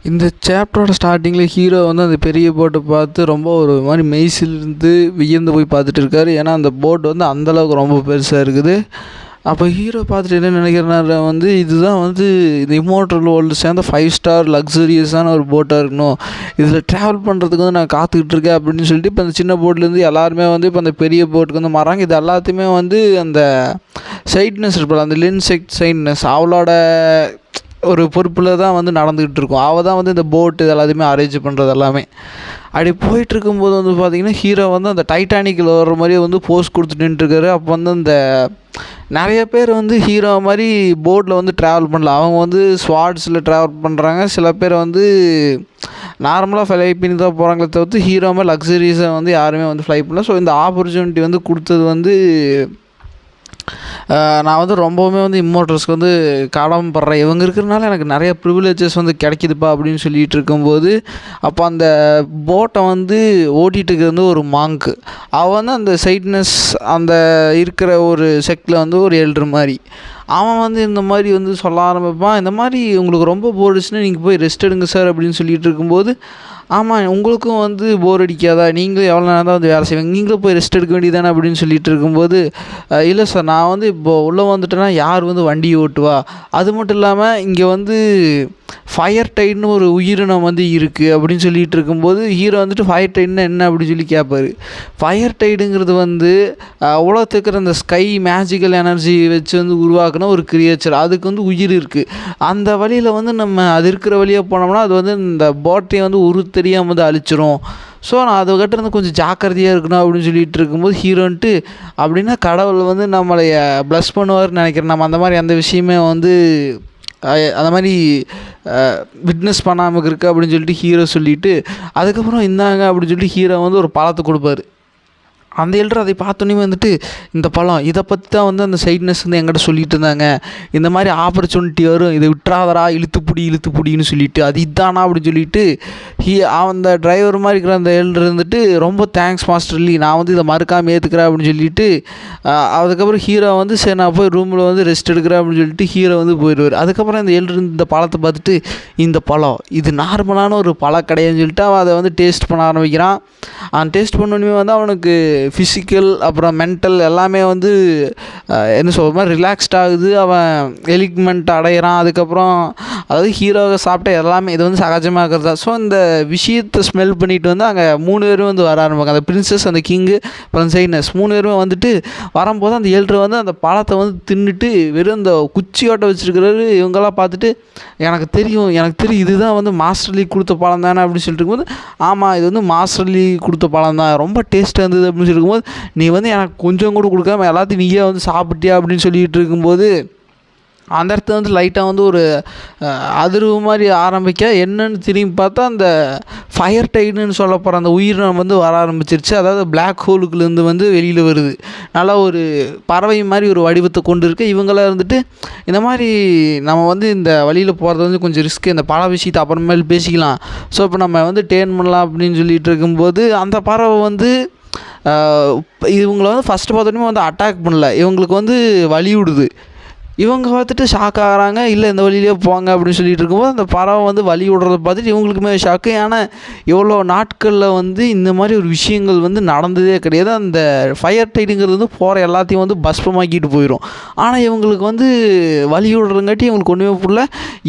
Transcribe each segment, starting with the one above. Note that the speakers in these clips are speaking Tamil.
இந்த சாப்டரோட ஸ்டார்டிங்கில் ஹீரோ வந்து அந்த பெரிய போட்டை பார்த்து ரொம்ப ஒரு மாதிரி மெய்சிலிருந்து வியந்து போய் பார்த்துட்டு இருக்காரு. ஏன்னா அந்த போட் வந்து அந்தளவுக்கு ரொம்ப பெருசாக இருக்குது. அப்போ ஹீரோ பார்த்துட்டு என்ன நினைக்கிறனால வந்து இதுதான் வந்து இந்த இம்மோர்டல் வேர்ல்டு சேர்ந்த 5 ஸ்டார் லக்ஸரியஸான ஒரு போட்டாக இருக்கணும், இதில் ட்ராவல் பண்ணுறதுக்கு வந்து நான் காத்துக்கிட்டு இருக்கேன் அப்படின்னு சொல்லிட்டு இப்போ அந்த சின்ன போட்லேருந்து எல்லாருமே வந்து இப்போ அந்த பெரிய போட்டுக்கு வந்து மாறாங்க. இது எல்லாத்தையுமே வந்து அந்த சைட்னஸ் இருப்பாள், அந்த லின்செக்ட் சைட்னஸ் அவளோட ஒரு பொறுப்பில் தான் வந்து நடந்துக்கிட்டு இருக்கும். அவள் தான் வந்து இந்த போட்டு இது எல்லாத்தையுமே அரேஞ்ச் பண்ணுறது எல்லாமே. அப்படி போயிட்டுருக்கும்போது வந்து பார்த்திங்கன்னா ஹீரோ வந்து அந்த டைட்டானிக்கில் வர்ற மாதிரியே வந்து போஸ் கொடுத்துட்டு நின்றுருக்காரு. அப்போ வந்து அந்த நிறைய பேர் வந்து ஹீரோ மாதிரி போட்டில் வந்து ட்ராவல் பண்ணல, அவங்க வந்து ஸ்வாட்ஸில் ட்ராவல் பண்ணுறாங்க. சில பேர் வந்து நார்மலாக ஃப்ளை பண்ணி தான் போகிறாங்களே தவிர்த்து ஹீரோ மாதிரி லக்ஸரிஸை வந்து யாருமே வந்து ஃப்ளை பண்ணல. ஸோ இந்த ஆப்பர்ச்சுனிட்டி வந்து கொடுத்தது வந்து நான் வந்து ரொம்பவுமே வந்து இம்மோர்டல்ஸ்க்கு வந்து கடமைப்படுறேன். இவங்க இருக்கிறனால எனக்கு நிறைய ப்ரிவிலேஜஸ் வந்து கிடைக்கிதுப்பா அப்படின்னு சொல்லிகிட்டு இருக்கும்போது, அப்போ அந்த போட்டை வந்து ஓட்டிகிட்டு இருக்கிறது வந்து ஒரு மாங்க். அவன் வந்து அந்த சைட்னஸ் அந்த இருக்கிற ஒரு செக்டில் வந்து ஒரு எல்ட்ரு மாதிரி அவன் வந்து இந்த மாதிரி வந்து சொல்ல ஆரம்பிப்பான். இந்த மாதிரி உங்களுக்கு ரொம்ப போர் அடிச்சுன்னா நீங்கள் போய் ரெஸ்ட் எடுங்க சார் அப்படின்னு சொல்லிகிட்டு இருக்கும்போது, ஆமாம் உங்களுக்கும் வந்து போர் அடிக்காதா, நீங்களும் எவ்வளோ நேரம் தான் வந்து வேலை செய்வீங்க, நீங்களும் போய் ரெஸ்ட் எடுக்க வேண்டியதானே அப்படின்னு சொல்லிட்டு இருக்கும்போது, இல்லை சார் நான் வந்து இப்போது உள்ளே வந்துட்டேன்னா யார் வந்து வண்டி ஓட்டுவா, அது மட்டும் இல்லாமல் இங்கே வந்து ஃபயர் டைட்னு ஒரு உயிரினம் வந்து இருக்குது அப்படின்னு சொல்லிகிட்டு இருக்கும்போது, ஹீரோ வந்துட்டு ஃபயர் டைட்னா என்ன அப்படின்னு சொல்லி கேட்பார். ஃபயர் டைடுங்கிறது வந்து உலகத்துக்கு இருக்கிற அந்த ஸ்கை மேஜிக்கல் எனர்ஜி வச்சு வந்து உருவாக்குன ஒரு கிரியேச்சர், அதுக்கு வந்து உயிர் இருக்குது. அந்த வழியில் வந்து நம்ம அது இருக்கிற வழியாக போனோம்னா அது வந்து இந்த போட்டையை வந்து தெரியாமல் வந்து அழிச்சிரும். ஸோ நான் அதுக்கிட்ட இருந்து கொஞ்சம் ஜாக்கிரதையாக இருக்கணும் அப்படின்னு சொல்லிகிட்டு இருக்கும்போது ஹீரோன்ட்டு அப்படின்னா கடவுள் வந்து நம்மளைய ப்ளஸ் பண்ணுவார்னு நினைக்கிறேன். நம்ம அந்த மாதிரி அந்த விஷயமே வந்து அந்த மாதிரி விட்னஸ் பண்ணாமல் இருக்குது அப்படின்னு சொல்லிட்டு ஹீரோ சொல்லிவிட்டு அதுக்கப்புறம் இந்தாங்க அப்படின்னு சொல்லிட்டு ஹீரோ வந்து ஒரு பழத்தை கொடுப்பாரு. அந்த எல்டர் அதை பார்த்தோன்னே வந்துட்டு இந்த பழம் இதை பற்றி தான் வந்து அந்த சைட்னஸ் வந்து என்கிட்ட சொல்லிட்டு இருந்தாங்க, இந்த மாதிரி ஆப்பர்ச்சுனிட்டி வரும், இதை விட்டுறாதரா இழுத்து பிடின்னு சொல்லிட்டு அது இதானா அப்படின்னு சொல்லிட்டு அந்த டிரைவர் மாதிரி இருக்கிற அந்த எல்டர் இருந்துட்டு ரொம்ப தேங்க்ஸ் மாஸ்டர்லி, நான் வந்து இதை மறுக்காமல் ஏற்றுக்கிறேன் அப்படின்னு சொல்லிட்டு அதுக்கப்புறம் ஹீரோ வந்து சரி நான் போய் ரூமில் வந்து ரெஸ்ட் எடுக்கிறேன் அப்படின்னு சொல்லிட்டு ஹீரோ வந்து போயிடுவார். அதுக்கப்புறம் இந்த எல்டர் இந்த பழத்தை பார்த்துட்டு இந்த பழம் இது நார்மலான ஒரு பழம் கிடையாதுன்னு சொல்லிட்டு அவன் அதை வந்து டேஸ்ட் பண்ண ஆரம்பிக்கிறான். அவன் டேஸ்ட் பண்ணோன்னே வந்து அவனுக்கு ஃபிசிக்கல் அப்புறம் மென்டல் எல்லாமே வந்து என்ன சொல்கிற மாதிரி ரிலாக்ஸ்ட் ஆகுது, அவன் எலிக்மெண்ட் அடையிறான். அதுக்கப்புறம் அதாவது ஹீரோவை சாப்பிட்ட எல்லாமே இது வந்து சகஜமாக இருக்கிறதா. ஸோ இந்த விஷயத்தை ஸ்மெல் பண்ணிட்டு வந்து அங்கே 3 பேரும் வந்து வர ஆரம்பிப்பாங்க, அந்த பிரின்சஸ் அந்த கிங்கு அப்புறம் சைனஸ் 3 பேருமே வந்துட்டு வரும்போது அந்த ஏழ்ரு வந்து அந்த பழத்தை வந்து தின்னுட்டு வெறும் அந்த குச்சியோட்டை வச்சுருக்கிறாரு. இவங்கெல்லாம் பார்த்துட்டு எனக்கு தெரியும் இதுதான் வந்து மாஸ்டர் லீக் கொடுத்த பழம் தானே அப்படின்னு சொல்லிட்டு இருக்கும்போது, ஆமாம் இது வந்து மாஸ்டர் லீக் கொடுத்த பழம் தான், ரொம்ப டேஸ்ட்டாக இருந்தது அப்படின்னு சொல்லிட்டு இருக்கும்போது, நீ வந்து எனக்கு கொஞ்சம் கூட கொடுக்காம எல்லாத்தையும் நீயே வந்து சாப்பிட்டியா அப்படின்னு சொல்லிகிட்டு இருக்கும்போது அந்த இடத்துல வந்து லைட்டாக வந்து ஒரு அதிர்வு மாதிரி ஆரம்பிக்க என்னன்னு திரும்பி பார்த்தா அந்த ஃபயர் டைடுன்னு சொல்ல போகிற அந்த உயிரினம் வந்து வர ஆரம்பிச்சிருச்சு. அதாவது பிளாக் ஹோலுக்குலேருந்து வந்து வெளியில் வருது, நல்லா ஒரு பறவை மாதிரி ஒரு வடிவத்தை கொண்டு இருக்கு. இவங்களாம் இருந்துட்டு இந்த மாதிரி நம்ம வந்து இந்த வழியில் போகிறது வந்து கொஞ்சம் ரிஸ்க்கு, இந்த பல விஷயத்தை அப்புறமேல் பேசிக்கலாம், ஸோ இப்போ நம்ம வந்து டேர்ன் பண்ணலாம் அப்படின்னு சொல்லிட்டு இருக்கும்போது அந்த பறவை வந்து இவங்களை வந்து ஃபஸ்ட்டு பார்த்தோன்னே வந்து அட்டாக் பண்ணல, இவங்களுக்கு வந்து வழி விடுது. இவங்க பார்த்துட்டு ஷாக் ஆகிறாங்க, இல்லை இந்த வழியிலே போங்க அப்படின்னு சொல்லிட்டு இருக்கும்போது அந்த பறவை வந்து வழி விடுறத பார்த்துட்டு இவங்களுக்குமே ஷாக்கு. ஏன்னா எவ்வளோ நாட்களில் வந்து இந்த மாதிரி ஒரு விஷயங்கள் வந்து நடந்ததே கிடையாது. அந்த ஃபயர் டைடுங்கிறது வந்து போகிற எல்லாத்தையும் வந்து பஸ்பமாக்கிட்டு போயிடும். ஆனால் இவங்களுக்கு வந்து வழி விடுறங்காட்டி இவங்களுக்கு ஒன்றுமே புரியல,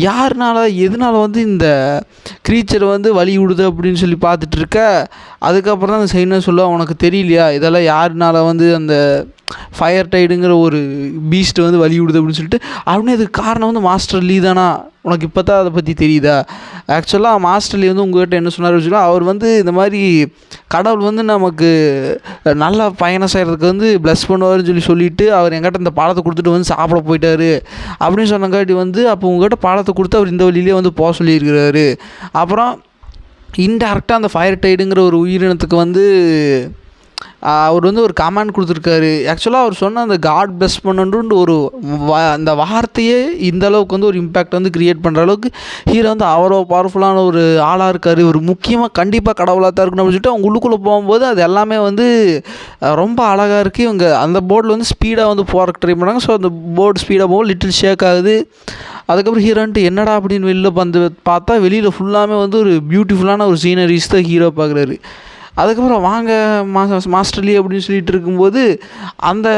யாருனால எதனால வந்து இந்த க்ரீச்சர் வந்து வழி விடுது அப்படின்னு சொல்லி பார்த்துட்டு இருக்க. அதுக்கப்புறம் தான் அந்த சைனா சொல்லுவா, உனக்கு தெரியலையா இதெல்லாம் யாருனால வந்து அந்த ஃபயர் டைடுங்கிற ஒரு பீஸ்ட்டு வந்து வழி விடுது அப்படின்னு சொல்லிட்டு, அப்படின்னு அதுக்கு காரணம் வந்து மாஸ்டர் லீ தானா, உனக்கு இப்போ தான் அதை பற்றி தெரியுதா. ஆக்சுவலாக மாஸ்டர் லீ வந்து உங்கள்கிட்ட என்ன சொன்னார் வச்சுக்கோ, அவர் வந்து இந்த மாதிரி கடவுள் வந்து நமக்கு நல்லா பயணம் செய்கிறதுக்கு வந்து ப்ளஸ் பண்ணுவார்னு சொல்லிவிட்டு அவர் எங்கிட்ட இந்த பாலத்தை கொடுத்துட்டு வந்து சாப்பிட போயிட்டார் அப்படின்னு சொன்னங்காட்டி வந்து அப்போ உங்கள்கிட்ட பாலத்தை கொடுத்து அவர் இந்த வழியிலே வந்து போக சொல்லியிருக்கிறாரு. அப்புறம் இன்டேரக்டாக அந்த ஃபயர் டைடுங்கிற ஒரு உயிரினத்துக்கு வந்து அவர் வந்து ஒரு கமெண்ட் கொடுத்துருக்காரு. ஆக்சுவலாக அவர் சொன்ன அந்த காட் பிளஸ் பண்ணணுன்ற ஒரு அந்த வார்த்தையே இந்த அளவுக்கு வந்து ஒரு இம்பேக்ட் வந்து க்ரியேட் பண்ணுற அளவுக்கு ஹீரோ வந்து அவ்வளோ பவர்ஃபுல்லான ஒரு ஆளாக இருக்கார். ஒரு முக்கியமாக கண்டிப்பாக கடவுளாக தான் இருக்கணும் அப்படின்னு சொல்லிட்டு அவங்க உள்ளுக்குள்ளே போகும்போது அது எல்லாமே வந்து ரொம்ப அழகாக இருக்குது. இவங்க அந்த போர்டில் வந்து ஸ்பீடாக வந்து போகிறக்கு ட்ரை பண்ணாங்க. ஸோ அந்த போர்டு ஸ்பீடாக போகும், லிட்டில் ஷேக் ஆகுது. அதுக்கப்புறம் ஹீரோன்ட்டு என்னடா அப்படின்னு வெளில வந்து பார்த்தா வெளியில் ஃபுல்லாமே வந்து ஒரு பியூட்டிஃபுல்லான ஒரு சீனரிஸ் தான் ஹீரோ பார்க்குறாரு. அதுக்கப்புறம் வாங்க மாஸ்டர்லி அப்படின்னு சொல்லிட்டு இருக்கும்போது அந்த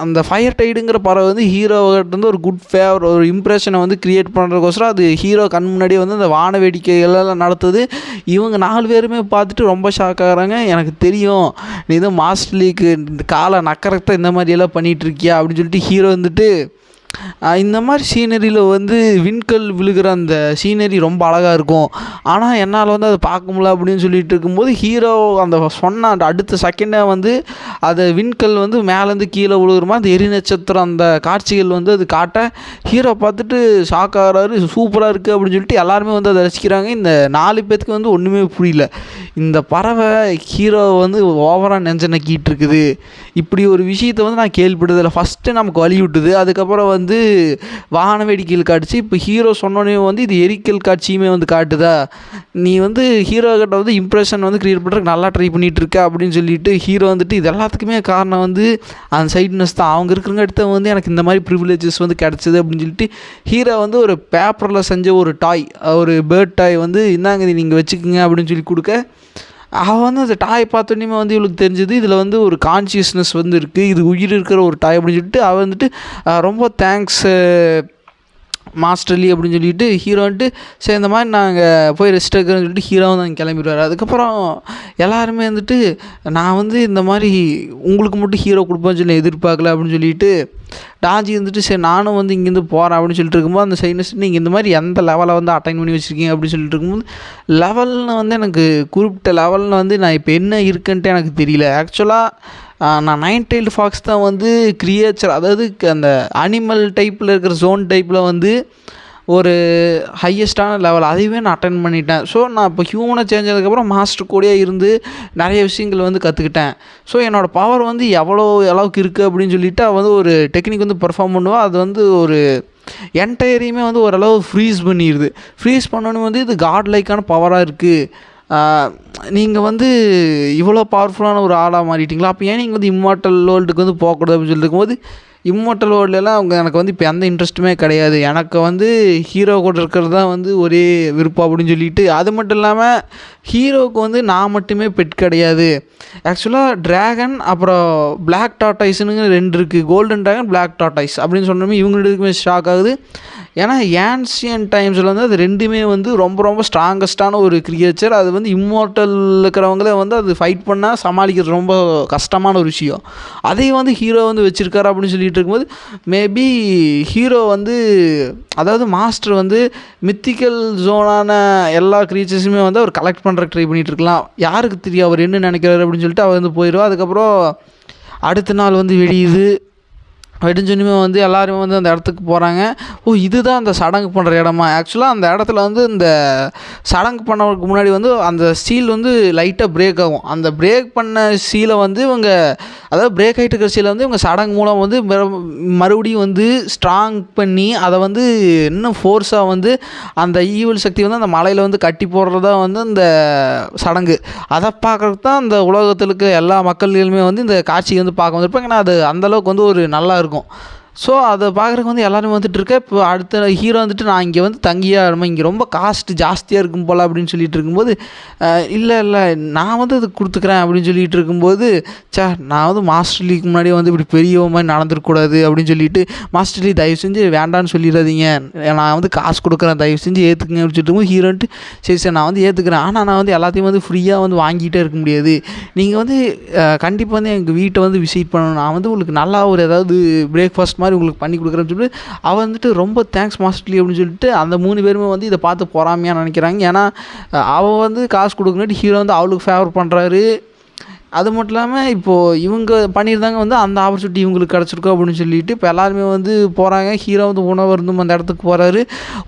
அந்த ஃபயர் டைடுங்கிற பறவை வந்து ஹீரோகிட்ட வந்து ஒரு குட் ஒரு இம்ப்ரெஷனை வந்து க்ரியேட் பண்ணுறதுக்கோசரம் அது ஹீரோ கண் முன்னாடியே வந்து அந்த வான வேடிக்கைகளெல்லாம் நடத்துது. இவங்க 4 பேருமே பார்த்துட்டு ரொம்ப ஷாக் ஆகுறாங்க. எனக்கு தெரியும் நீ தான் மாஸ்டர்லிக்கு இந்த காலை நக்கறத்தை இந்த மாதிரியெல்லாம் பண்ணிகிட்ருக்கியா அப்படின்னு சொல்லிட்டு ஹீரோ வந்துட்டு இந்த மாதிரி சீனரியில் வந்து விண்கல் விழுகிற அந்த சீனரி ரொம்ப அழகாக இருக்கும், ஆனால் என்னால் வந்து அதை பார்க்க முடியல அப்படின்னு சொல்லிட்டு இருக்கும்போது ஹீரோ அந்த சொன்ன அந்த அடுத்த செகண்டே வந்து அதை விண்கல் வந்து மேலேருந்து கீழே விழுகிற மாதிரி அந்த எரி நட்சத்திரம் அந்த காட்சிகள் வந்து அது காட்ட ஹீரோ பார்த்துட்டு ஷாக் ஆகிறாரு. சூப்பராக இருக்குது அப்படின்னு சொல்லிட்டு எல்லாருமே வந்து அதை ரசிக்கிறாங்க. இந்த 4 பேத்துக்கு வந்து ஒன்றுமே புரியல, இந்த பறவை ஹீரோ வந்து ஓவராக நெஞ்ச நக்கிட்டு இருக்குது. இப்படி ஒரு விஷயத்தை வந்து நான் கேள்விப்பட்டதில்லை. ஃபஸ்ட்டு நமக்கு வழி விட்டுது, அதுக்கப்புறம் வந்து வான வேடிக்கைகள் காட்டுச்சு. இப்போ ஹீரோ சொன்னோடனே வந்து இது எரிக்கல் காட்சியுமே வந்து காட்டுதா, நீ வந்து ஹீரோ கிட்ட வந்து இம்ப்ரெஷன் வந்து க்ரியேட் பண்ணுறதுக்கு நல்லா ட்ரை பண்ணிகிட்டு இருக்க அப்படின்னு சொல்லிட்டு ஹீரோ வந்துட்டு இது எல்லாத்துக்குமே காரணம் வந்து அந்த சைட்னஸ் தான். அவங்க இருக்கிறங்க அடுத்த வந்து எனக்கு இந்த மாதிரி ப்ரிவிலேஜஸ் வந்து கிடச்சிது அப்படின்னு சொல்லிட்டு ஹீரோ வந்து ஒரு பேப்பரில் செஞ்ச ஒரு டாய், ஒரு பேர்ட் டாய் வந்து இந்தாங்க நீங்கள் வச்சுக்கோங்க அப்படின்னு சொல்லி கொடுக்க அவள் வந்து அந்த டாய் பார்த்தோன்னே வந்து இவளுக்கு தெரிஞ்சது இதில் வந்து ஒரு கான்ஷியஸ்னஸ் வந்து இருக்குது, இது உயிர் இருக்கிற ஒரு டாய் அப்படின்னு சொல்லிட்டு அவள் வந்துட்டு ரொம்ப தேங்க்ஸ் மாஸ்டர்லி அப்படின்னு சொல்லிட்டு ஹீரோ வந்துட்டு சரி இந்த மாதிரி நாங்கள் போய் ரெஸ்ட் எடுக்கிறோன்னு சொல்லிட்டு ஹீரோவும் தான் கிளம்பிடுவார். அதுக்கப்புறம் எல்லாருமே வந்துட்டு நான் வந்து இந்த மாதிரி உங்களுக்கு மட்டும் ஹீரோ கொடுப்பேன்னு சொல்லி எதிர்பார்க்கல அப்படின்னு சொல்லிட்டு டாஜி வந்துட்டு சரி நானும் வந்து இங்கேருந்து போகிறேன் அப்படின்னு சொல்லிட்டு இருக்கும்போது அந்த சைனஸ் நீங்கள் இந்த மாதிரி எந்த லெவலை வந்து அட்டைன் பண்ணி வச்சுருக்கீங்க அப்படின்னு சொல்லிட்டு இருக்கும்போது லெவல்னு வந்து எனக்கு குறிப்பிட்ட லெவல்னு வந்து நான் இப்போ என்ன இருக்குன்ட்டு எனக்கு தெரியல. ஆக்சுவலாக நான் 9 tailed fox தான் வந்து கிரியேச்சர், அதாவது அந்த அனிமல் டைப்பில் இருக்கிற ஜோன் டைப்பில் வந்து ஒரு ஹையஸ்டான லெவல் அதையுமே நான் அட்டன் பண்ணிட்டேன். ஸோ நான் இப்போ ஹியூமனை சேஞ்ச் ஆனதுக்கப்புறம் மாஸ்டர் கூடயே இருந்து நிறைய விஷயங்கள் வந்து கற்றுக்கிட்டேன். ஸோ என்னோடய பவர் வந்து எவ்வளோ அளவுக்கு இருக்குது அப்படின்னு சொல்லிவிட்டு அவள் வந்து ஒரு டெக்னிக் வந்து பெர்ஃபார்ம் பண்ணுவாள். அது வந்து ஒரு என்டையரையுமே வந்து ஓரளவு ஃப்ரீஸ் பண்ணிடுது. ஃப்ரீஸ் பண்ணணும் வந்து இது காட் லைக்கான பவராக இருக்குது, நீங்கள் வந்து இவ்வளோ பவர்ஃபுல்லான ஒரு ஆளாக மாறிட்டீங்களா, அப்போ ஏன் நீங்கள் வந்து இம்மார்ட்டல் வேர்ல்டுக்கு வந்து போகக்கூடாது அப்படின்னு சொல்லிட்டு இருக்கும்போது இம்மார்ட்டல் வேர்ல்டுலாம் அவங்க எனக்கு வந்து இப்போ எந்த இன்ட்ரெஸ்ட்டுமே கிடையாது, எனக்கு வந்து ஹீரோ கூட இருக்கிறது தான் வந்து ஒரே விருப்பம் அப்படின்னு சொல்லிட்டு. அது மட்டும் இல்லாமல் ஹீரோவுக்கு வந்து நான் மட்டுமே பெட் கிடையாது. ஆக்சுவலாக ட்ராகன் அப்புறம் பிளாக் டார்டாய்ஸ்னு 2 இருக்குது, கோல்டன் ட்ராகன் பிளாக் டார்டாய்ஸ் அப்படின்னு சொன்னோமே இவங்களுக்குமே ஷாக் ஆகுது. ஏன்னா ஏன்ஷியன் டைம்ஸில் வந்து அது 2மே வந்து ரொம்ப ரொம்ப ஸ்ட்ராங்கஸ்டான ஒரு கிரியேச்சர். அது வந்து இம்மோர்ட்டல் இருக்கிறவங்களே வந்து அது ஃபைட் பண்ணால் சமாளிக்கிறது ரொம்ப கஷ்டமான ஒரு விஷயம். அதையும் வந்து ஹீரோ வந்து வச்சுருக்காரு அப்படின்னு சொல்லிட்டு இருக்கும்போது மேபி ஹீரோ வந்து அதாவது மாஸ்டர் வந்து மித்திக்கல் ஜோனான எல்லா க்ரீச்சர்ஸுமே வந்து அவர் கலெக்ட் பண்ணுறக்கு ட்ரை பண்ணிகிட்டு இருக்கலாம். யாருக்கு தெரியும் அவர் என்ன நினைக்கிறாரு அப்படின்னு சொல்லிட்டு அவர் வந்து போயிடுவா. அதுக்கப்புறம் அடுத்த நாள் வந்து வெடிஞ்சொன்னுமே வந்து எல்லாருமே வந்து அந்த இடத்துக்கு போகிறாங்க. ஓ இதுதான் அந்த சடங்கு பண்ணுற இடமா. ஆக்சுவலாக அந்த இடத்துல வந்து இந்த சடங்கு பண்ணதுக்கு முன்னாடி வந்து அந்த சீல் வந்து லைட்டாக பிரேக் ஆகும். அந்த பிரேக் பண்ண சீலை வந்து இவங்க அதாவது பிரேக் ஆகிட்டு இருக்கிற சீலை வந்து இவங்க சடங்கு மூலம் வந்து மறுபடியும் வந்து ஸ்ட்ராங் பண்ணி அதை வந்து இன்னும் ஃபோர்ஸாக வந்து அந்த ஈவில் சக்தி வந்து அந்த மலையில் வந்து கட்டி போடுறதா வந்து இந்த சடங்கு. அதை பார்க்குறதுக்கு தான் அந்த உலகத்தில் இருக்க எல்லா மக்கள்களுமே வந்து இந்த காட்சியை வந்து பார்க்க வந்திருப்பாங்க. ஏன்னா அது அந்தளவுக்கு வந்து ஒரு நல்லா இருக்கும். ஸோ அதை பார்க்குறதுக்கு வந்து எல்லோரும் வந்துட்டு இருக்க. இப்போ அடுத்த ஹீரோ வந்துட்டு நான் இங்கே வந்து தங்கியாக நம்ம இங்கே ரொம்ப காஸ்ட்டு ஜாஸ்தியாக இருக்கும் போல் அப்படின்னு சொல்லிட்டு இருக்கும்போது இல்லை நான் வந்து அது கொடுத்துக்கிறேன் அப்படின்னு சொல்லிட்டு இருக்கும்போது நான் வந்து மாஸ்டர் லீக்கு முன்னாடியே வந்து இப்படி பெரிய மாதிரி நடந்துருக்கூடாது அப்படின்னு சொல்லிட்டு மாஸ்டர் லீக் தயவு செஞ்சு வேண்டான்னு சொல்லிடாதீங்க, நான் வந்து காசு கொடுக்குறேன் தயவு செஞ்சு ஏற்றுக்குங்க அப்படின்னு சொல்லிட்டு ஹீரோன்ட்டு சரி நான் வந்து ஏற்றுக்கிறேன், ஆனால் நான் வந்து எல்லாத்தையும் வந்து ஃப்ரீயாக வந்து வாங்கிட்டே இருக்க முடியாது, நீங்கள் வந்து கண்டிப்பாக வந்து எங்கள் வீட்டை வந்து விசிட் பண்ணணும், நான் வந்து உங்களுக்கு நல்லா ஒரு ஏதாவது பிரேக்ஃபாஸ்ட் மாதிரி உங்களுக்கு பண்ணி கொடுக்குறேன்னு சொல்லிட்டு அவள் வந்துட்டு ரொம்ப தேங்க்ஸ் மாஸ்டர்லி அப்படின்னு சொல்லிட்டு அந்த 3 பேருமே வந்து இதை பார்த்து பொறாமையாக நினைக்கிறாங்க. ஏன்னா அவள் வந்து காசு கொடுக்கணுட்டு ஹீரோ வந்து அவளுக்கு ஃபேவர் பண்ணுறாரு. அது மட்டும் இல்லாமல் இப்போது இவங்க பண்ணியிருந்தாங்க வந்து அந்த ஆப்பர்ச்சுனிட்டி இவங்களுக்கு கிடச்சிருக்கோம் அப்படின்னு சொல்லிட்டு இப்போ எல்லாருமே வந்து போகிறாங்க. ஹீரோ வந்து உணவு இருந்தும் அந்த இடத்துக்கு போகிறாரு.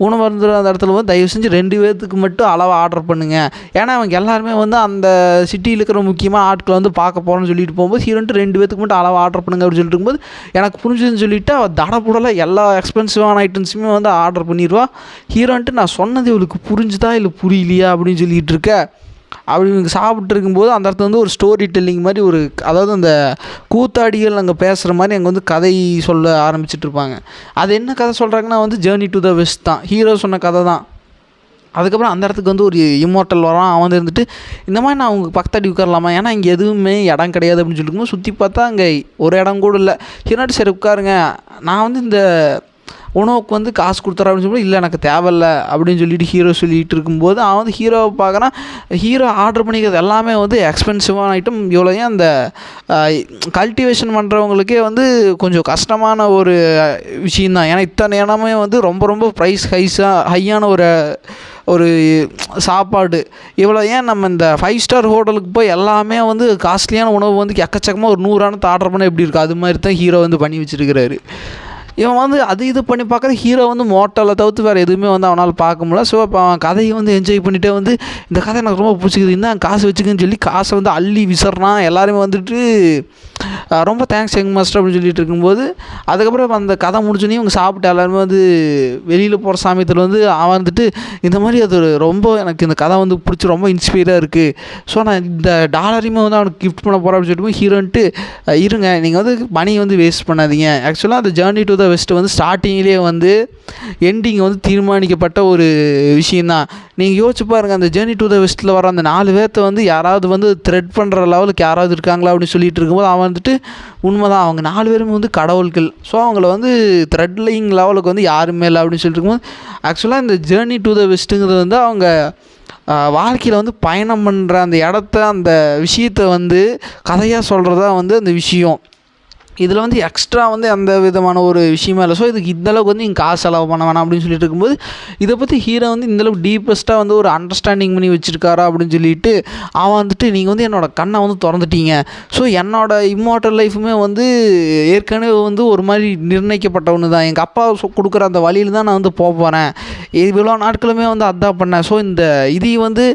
உணவு இருந்துற அந்த இடத்துல வந்து தயவு செஞ்சு 2 பேர்த்துக்கு மட்டும் அளவாக ஆர்டர் பண்ணுங்கள், ஏன்னா அவங்க எல்லாருமே வந்து அந்த சிட்டியில் இருக்கிற முக்கியமாக ஆட்களை வந்து பார்க்க போகிறோன்னு சொல்லிட்டு போகும்போது ஹீரோன்ட்டு 2 பேர்த்துக்கு மட்டும் அளவாக ஆர்டர் பண்ணுங்க அப்படின்னு சொல்லிட்டு இருக்கும்போது எனக்கு புரிஞ்சுதுன்னு சொல்லிவிட்டு அவள் தடப்புடலை எல்லா எக்ஸ்பென்சிவான ஐட்டம்ஸுமே வந்து ஆர்டர் பண்ணிடுவா. ஹீரோன்ட்டு நான் சொன்னது இவளுக்கு புரிஞ்சுதா இல்லை புரியலையா அப்படின்னு சொல்லிகிட்டு இருக்க. அப்படி இவங்க சாப்பிட்டு இருக்கும்போது அந்த இடத்துல வந்து ஒரு ஸ்டோரி டெல்லிங் மாதிரி ஒரு, அதாவது அந்த கூத்தாடிகள் அங்கே பேசுகிற மாதிரி அங்கே வந்து கதை சொல்ல ஆரம்பிச்சிட்ருப்பாங்க. அது என்ன கதை சொல்கிறாங்கன்னா வந்து ஜேர்னி டு த வெஸ்ட் தான், ஹீரோ சொன்ன கதை தான். அதுக்கப்புறம் அந்த இடத்துக்கு வந்து ஒரு இம்மோர்ட்டல் வரான். அவன் இருந்துட்டு இந்த மாதிரி நான் அவங்க பக்கத்தாடி உட்காரலாமா, ஏன்னா இங்கே எதுவுமே இடம் கிடையாது அப்படின்னு சொல்லியிருக்கும்போது சுற்றி பார்த்தா அங்கே ஒரு இடம் கூட இல்லை. ஹீரோட்டு சரி உட்காருங்க, நான் வந்து இந்த உணவுக்கு வந்து காசு கொடுத்துறேன் அப்படின்னு சொல்லி, இல்லை எனக்கு தேவையில்ல அப்படின்னு சொல்லிட்டு ஹீரோ சொல்லிகிட்டு இருக்கும்போது அவன் வந்து ஹீரோவை பார்க்குறான். ஹீரோ ஆர்டர் பண்ணிக்கிறது எல்லாமே வந்து எக்ஸ்பென்சிவான ஐட்டம். இவ்வளோ ஏன் அந்த கல்டிவேஷன் பண்ணுறவங்களுக்கே வந்து கொஞ்சம் கஷ்டமான ஒரு விஷயந்தான். ஏன்னா இத்தனை இடமே வந்து ரொம்ப ரொம்ப ப்ரைஸ் ஹையான ஒரு சாப்பாடு. இவ்வளோ ஏன் நம்ம இந்த 5 ஸ்டார் ஹோட்டலுக்கு போய் எல்லாமே வந்து காஸ்ட்லியான உணவு வந்து எக்கச்சக்கமாக ஒரு 100 ஆர்டர் பண்ணால் எப்படி இருக்குது, அது மாதிரி தான் ஹீரோ வந்து பண்ணி வச்சுருக்கிறாரு. இவன் வந்து அது இது பண்ணி பார்க்குற ஹீரோ வந்து மோட்டலை தவிர்த்து வேறு எதுவுமே வந்து அவனால் பார்க்க முடியல. ஸோ இப்போ அவன் கதையை வந்து என்ஜாய் பண்ணிகிட்டே வந்து இந்த கதை எனக்கு ரொம்ப பிடிச்சிக்குது, இன்னும் காசு வச்சுக்குன்னு சொல்லி காசை வந்து அள்ளி விசறான். எல்லாருமே வந்துட்டு ரொம்ப தேங்க்ஸ் யங் மாஸ்டர் அப்படின்னு சொல்லிட்டு இருக்கும்போது அதுக்கப்புறம் அந்த கதை முடிச்சோன்னே இவங்க சாப்பிட்டு எல்லாருமே வந்து வெளியில் போகிற சமயத்தில் வந்து அவன் வந்துட்டு இந்த மாதிரி அது ரொம்ப எனக்கு இந்த கதை வந்து பிடிச்சி ரொம்ப இன்ஸ்பைராக இருக்குது, ஸோ நான் இந்த டாலரையுமே வந்து அவனுக்கு கிஃப்ட் பண்ண போகிறேன் அப்படின்னு சொல்லிட்டு ஹீரோன்ட்டு இருங்க நீங்கள் வந்து மணியை வந்து வேஸ்ட் பண்ணாதீங்க. ஆக்சுவலாக அந்த ஜேர்னி டு த வெஸ்ட் வந்து ஸ்டார்டிங்லேயே வந்து எண்டிங் வந்து தீர்மானிக்கப்பட்ட ஒரு விஷயந்தான். நீங்கள் யோசிச்சு பாருங்கள், அந்த ஜேர்னி டு த வெஸ்ட்டில் வர அந்த 4 பேர்த்தை வந்து யாராவது வந்து த்ரெட் பண்ணுற லெவலுக்கு யாராவது இருக்காங்களா அப்படின்னு சொல்லிட்டு இருக்கும்போது அவன் வந்துட்டு உண்மைதான், அவங்க 4 பேருமே வந்து கடவுள்கள். ஸோ அவங்கள வந்து த்ரெட்லிங் லெவலுக்கு வந்து யாருமே இல்லை அப்படின்னு சொல்லிட்டு இருக்கும்போது ஆக்சுவலாக இந்த ஜேர்னி டு த வெஸ்ட்டுங்கிறது வந்து அவங்க வாழ்க்கையில் வந்து பயணம் பண்ணுற அந்த இடத்த அந்த விஷயத்தை வந்து கதையாக சொல்கிறதா வந்து அந்த விஷயம். இதில் வந்து எக்ஸ்ட்ரா வந்து எந்த விதமான ஒரு விஷயமே இல்லை. ஸோ இதுக்கு இந்தளவுக்கு வந்து நீங்கள் காசு செலவு பண்ண வேணாம் அப்படின்னு சொல்லிட்டு இருக்கும்போது இதை பற்றி ஹீரோ வந்து இந்தளவுக்கு டீப்பஸ்ட்டாக வந்து ஒரு அண்டர்ஸ்டாண்டிங் பண்ணி வச்சுருக்காரா அப்படின்னு சொல்லிட்டு அவன் வந்துட்டு நீங்கள் வந்து என்னோடய கண்ணை வந்து திறந்துட்டீங்க. ஸோ என்னோடய இம்மார்ட்டல் லைஃபுமே வந்து ஏற்கனவே வந்து ஒரு மாதிரி நிர்ணயிக்கப்பட்ட ஒன்று தான். எங்கள் அப்பா கொடுக்குற அந்த வழியில் தான் நான் வந்து போகிறேன். இவ்வளோ நாட்களுமே வந்து அதான் பண்ணேன். ஸோ இந்த இதையும் வந்து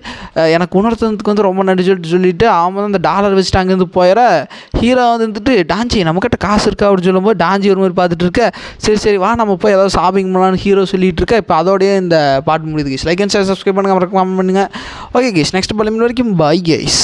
எனக்கு உணர்த்துறதுக்கு வந்து ரொம்ப நன்றி சொல்லிட்டு அவன் வந்து அந்த டாலர் வச்சுட்டு அங்கேருந்து போயிட ஹீரோ வந்துட்டு டான்ச்சி நம்மக்கிட்ட காசு இருக்கா அப்படின்னு சொல்லும்போது டான்ஜி ஒரு மாதிரி பார்த்துட்டு இருக்க. சரி வா நம்ம போய் ஏதாவது ஷாப்பிங் பண்ணலான்னு ஹீரோ சொல்லிட்டு இருக்க. இப்போ அதோடய இந்த பாட்டு முடியுது guys. Like and share subscribe பண்ணுங்கள், மறக்காம கமெண்ட் பண்ணுங்கள். ஓகே கைஸ், நெக்ஸ்ட் பல வரைக்கும் பாய் கைஸ்.